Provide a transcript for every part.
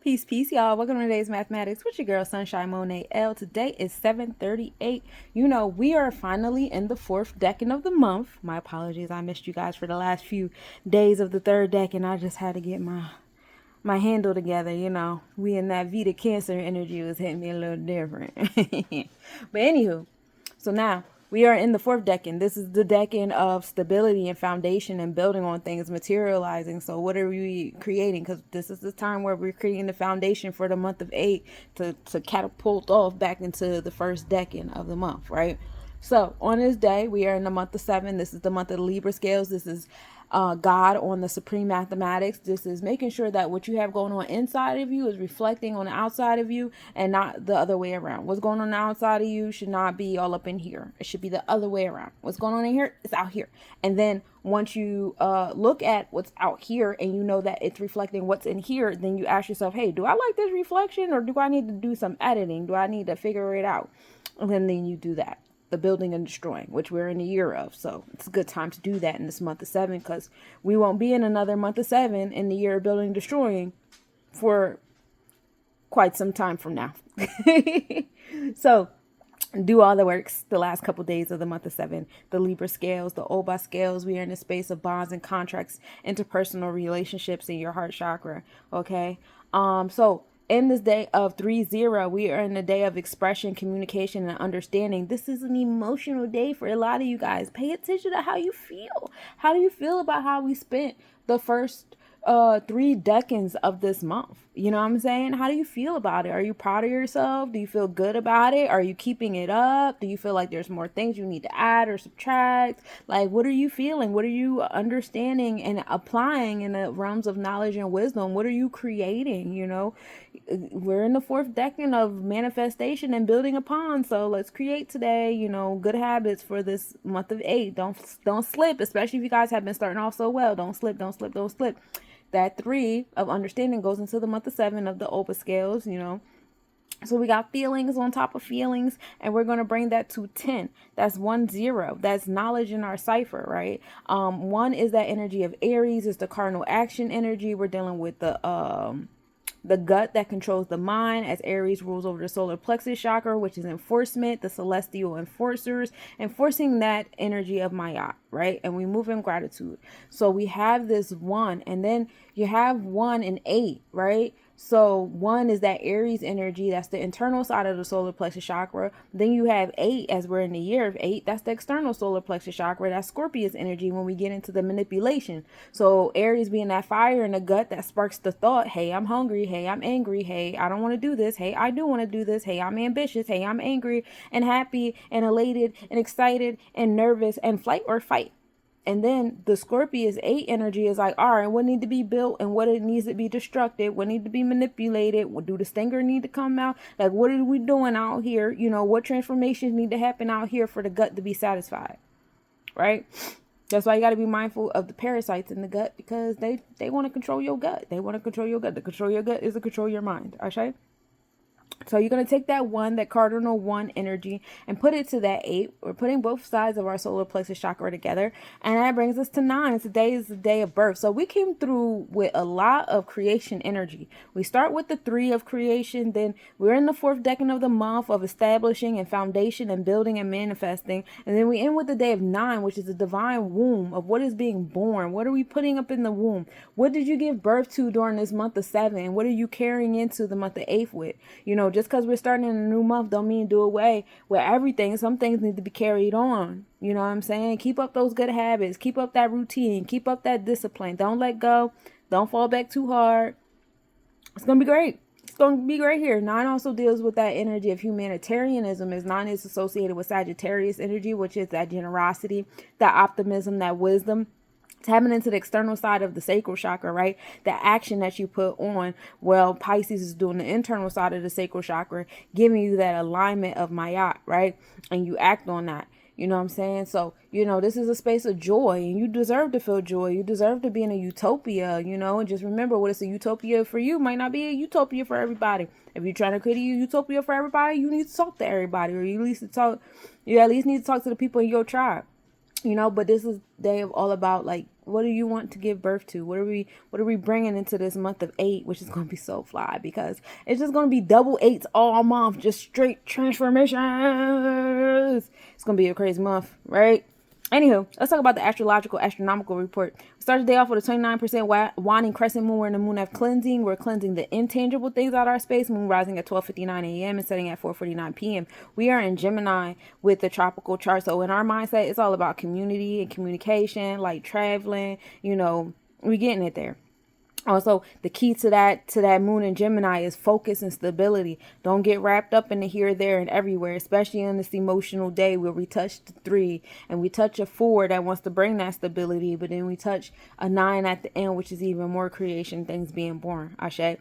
Peace, peace, y'all. Welcome to today's mathematics with your girl Sunshine Monet L. Today is 7:38. You know, we are finally in the fourth decade of the month. My apologies, I missed you guys for the last few days of the third deck, and I just had to get my handle together. You know, we in that Vita Cancer energy was hitting me a little different. But anywho, so now we are in the fourth decade. This is the decade of stability and foundation and building on things, materializing. So what are we creating? Because this is the time where we're creating the foundation for the month of 8 to catapult off back into the first decade of the month, right? So on this day, we are in the month of 7. This is the month of the Libra scales. This is God on the supreme mathematics. This is making sure that what you have going on inside of you is reflecting on the outside of you and not the other way around. What's going on the outside of you should not be all up in here. It should be the other way around. What's going on in here is out here. And then once you look at what's out here and you know that it's reflecting what's in here, then you ask yourself, hey, do I like this reflection or do I need to do some editing? Do I need to figure it out? And then you do that. The building and destroying, which we're in a year of. So it's a good time to do that in this month of 7 because we won't be in another month of 7 in the year of building and destroying for quite some time from now. So do all the works the last couple days of the month of 7. The Libra scales, the Oba scales, we are in the space of bonds and contracts, interpersonal relationships in your heart chakra. Okay. So in this day of 3-0, we are in the day of expression, communication, and understanding. This is an emotional day for a lot of you guys. Pay attention to how you feel. How do you feel about how we spent the first 3 decades of this month? You know what I'm saying? How do you feel about it? Are you proud of yourself? Do you feel good about it? Are you keeping it up? Do you feel like there's more things you need to add or subtract? Like, what are you feeling? What are you understanding and applying in the realms of knowledge and wisdom? What are you creating? You know, we're in the fourth decade of manifestation and building upon. So let's create today, you know, good habits for this month of 8. Don't slip, especially if you guys have been starting off so well. Don't slip, don't slip, don't slip. That 3 of understanding goes into the month of 7 of the Oba scales, you know. So we got feelings on top of feelings, and we're going to bring that to 10. That's 1-0. That's knowledge in our cipher, right? 1 is that energy of Aries. It's the cardinal action energy. We're dealing with the gut that controls the mind, as Aries rules over the solar plexus chakra, which is enforcement, the celestial enforcers, enforcing that energy of Ma'at, right? And we move in gratitude. So we have this 1, and then you have 1 and 8, right? So 1 is that Aries energy. That's the internal side of the solar plexus chakra. Then you have 8, as we're in the year of 8. That's the external solar plexus chakra. That's Scorpius energy when we get into the manipulation. So Aries being that fire in the gut that sparks the thought, hey, I'm hungry. Hey, I'm angry. Hey, I don't want to do this. Hey, I do want to do this. Hey, I'm ambitious. Hey, I'm angry and happy and elated and excited and nervous and flight or fight. And then the Scorpius 8 energy is like, all right, what need to be built and what it needs to be destructed, what need to be manipulated, what do the stinger need to come out? Like, what are we doing out here? You know, what transformations need to happen out here for the gut to be satisfied, right? That's why you got to be mindful of the parasites in the gut, because they want to control your gut. They want to control your gut. To control your gut is to control your mind, okay? So you're going to take that 1, that cardinal 1 energy, and put it to that 8. We're putting both sides of our solar plexus chakra together. And that brings us to 9. Today is the day of birth. So we came through with a lot of creation energy. We start with the 3 of creation. Then we're in the fourth decade of the month of establishing and foundation and building and manifesting. And then we end with the day of 9, which is the divine womb of what is being born. What are we putting up in the womb? What did you give birth to during this month of 7? What are you carrying into the month of 8 with? You know, just because we're starting in a new month don't mean do away with everything. Some things need to be carried on. You know what I'm saying? Keep up those good habits. Keep up that routine. Keep up that discipline. Don't let go. Don't fall back too hard. It's going to be great. It's going to be great here. 9 also deals with that energy of humanitarianism, as 9 is associated with Sagittarius energy, which is that generosity, that optimism, that wisdom. Tapping into the external side of the sacral chakra, right? The action that you put on. Well, Pisces is doing the internal side of the sacral chakra, giving you that alignment of Ma'at, right? And you act on that. You know what I'm saying? So, you know, this is a space of joy, and you deserve to feel joy. You deserve to be in a utopia, you know, and just remember, what is a utopia for you might not be a utopia for everybody. If you're trying to create a utopia for everybody, you need to talk to everybody, or you at least need to talk to the people in your tribe. You know, but this is day of all about like What do you want to give birth to? What are we bringing into this month of 8, which is going to be so fly because it's just going to be double 8s all month, just straight transformations. It's going to be a crazy month, right? Anywho, let's talk about the astronomical report. We start the day off with a 29% waning crescent moon. We're in the moon of cleansing. We're cleansing the intangible things out of our space. Moon rising at 12:59 a.m. and setting at 4:49 p.m. We are in Gemini with the tropical chart. So in our mindset, it's all about community and communication, like traveling, we're getting it there. Also, the key to that moon in Gemini is focus and stability. Don't get wrapped up in the here, there, and everywhere, especially on this emotional day where we touch the 3 and we touch a 4 that wants to bring that stability, but then we touch a 9 at the end, which is even more creation, things being born. Ashe.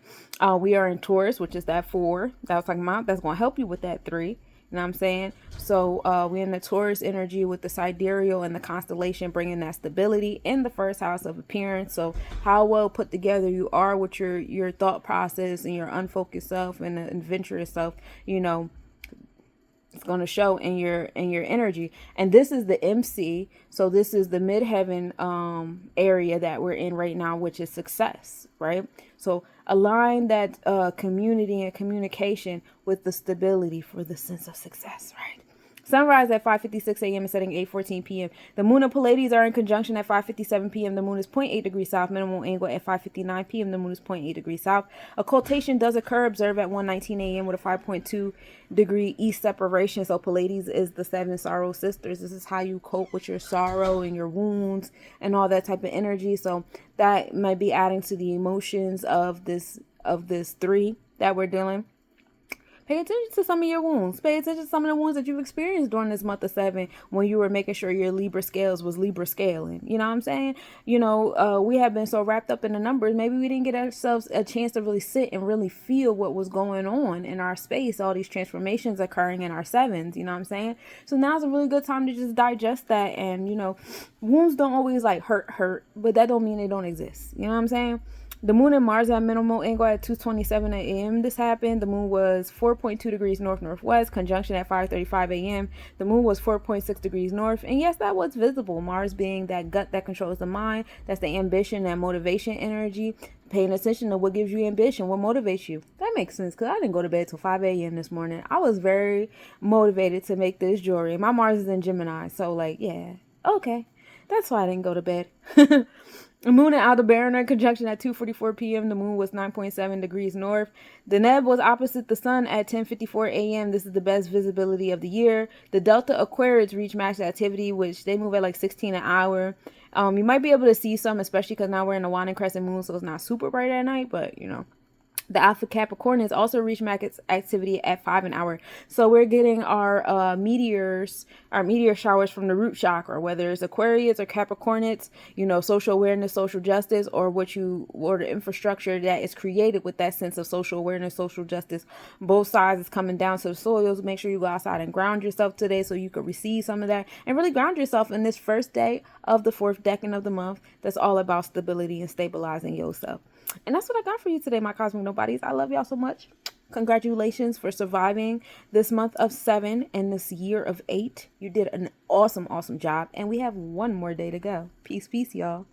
We are in Taurus, which is that 4 that I was talking about. That's going to help you with that 3. You know what I'm saying? So we're in the Taurus energy with the sidereal and the constellation, bringing that stability in the first house of appearance. So how well put together you are with your thought process and your unfocused self and the adventurous self, it's going to show in your energy. And this is the MC. So this is the midheaven area that we're in right now, which is success, right? So align that community and communication with the stability for the sense of success, right? Sunrise at 5:56 a.m. and setting 8:14 p.m. The moon and Pleiades are in conjunction at 5:57 p.m. The moon is 0.8 degrees south. Minimum angle at 5:59 p.m. The moon is 0.8 degrees south. Occultation does occur. Observe at 1:19 a.m. with a 5.2 degree east separation. So Pleiades is the 7 sorrow sisters. This is how you cope with your sorrow and your wounds and all that type of energy. So that might be adding to the emotions of this 3 that we're dealing. Pay attention to some of your wounds. Pay attention to some of the wounds that you've experienced during this month of 7 when you were making sure your Libra scales was Libra scaling. You know what I'm saying? We have been so wrapped up in the numbers. Maybe we didn't get ourselves a chance to really sit and really feel what was going on in our space. All these transformations occurring in our 7s. You know what I'm saying? So now's a really good time to just digest that. And, wounds don't always like hurt, but that don't mean they don't exist. You know what I'm saying? The moon and Mars at minimal angle at 2:27 a.m. This happened. The moon was 4.2 degrees north-northwest, conjunction at 5:35 a.m. The moon was 4.6 degrees north. And yes, that was visible. Mars being that gut that controls the mind. That's the ambition, that motivation energy. Paying attention to what gives you ambition, what motivates you. That makes sense because I didn't go to bed till 5 a.m. this morning. I was very motivated to make this jewelry. My Mars is in Gemini. So yeah. Okay. That's why I didn't go to bed. The moon and Aldebaran are in conjunction at 2:44 p.m. The moon was 9.7 degrees north. Deneb was opposite the sun at 10:54 a.m. This is the best visibility of the year. The Delta Aquarius reached max activity, which they move at like 16 an hour. You might be able to see some, especially because now we're in the waning crescent moon, so it's not super bright at night, but The Alpha Capricorns also reached max activity at 5 an hour. So we're getting our meteor showers from the root chakra, whether it's Aquarius or Capricornits, social awareness, social justice, or the infrastructure that is created with that sense of social awareness, social justice. Both sides is coming down to the soils. Make sure you go outside and ground yourself today so you could receive some of that and really ground yourself in this first day of the 4th decan of the month. That's all about stability and stabilizing yourself. And that's what I got for you today, my cosmic nobodies. I love y'all so much. Congratulations for surviving this month of 7 and this year of 8. You did an awesome, awesome job. And we have one more day to go. Peace, peace, y'all.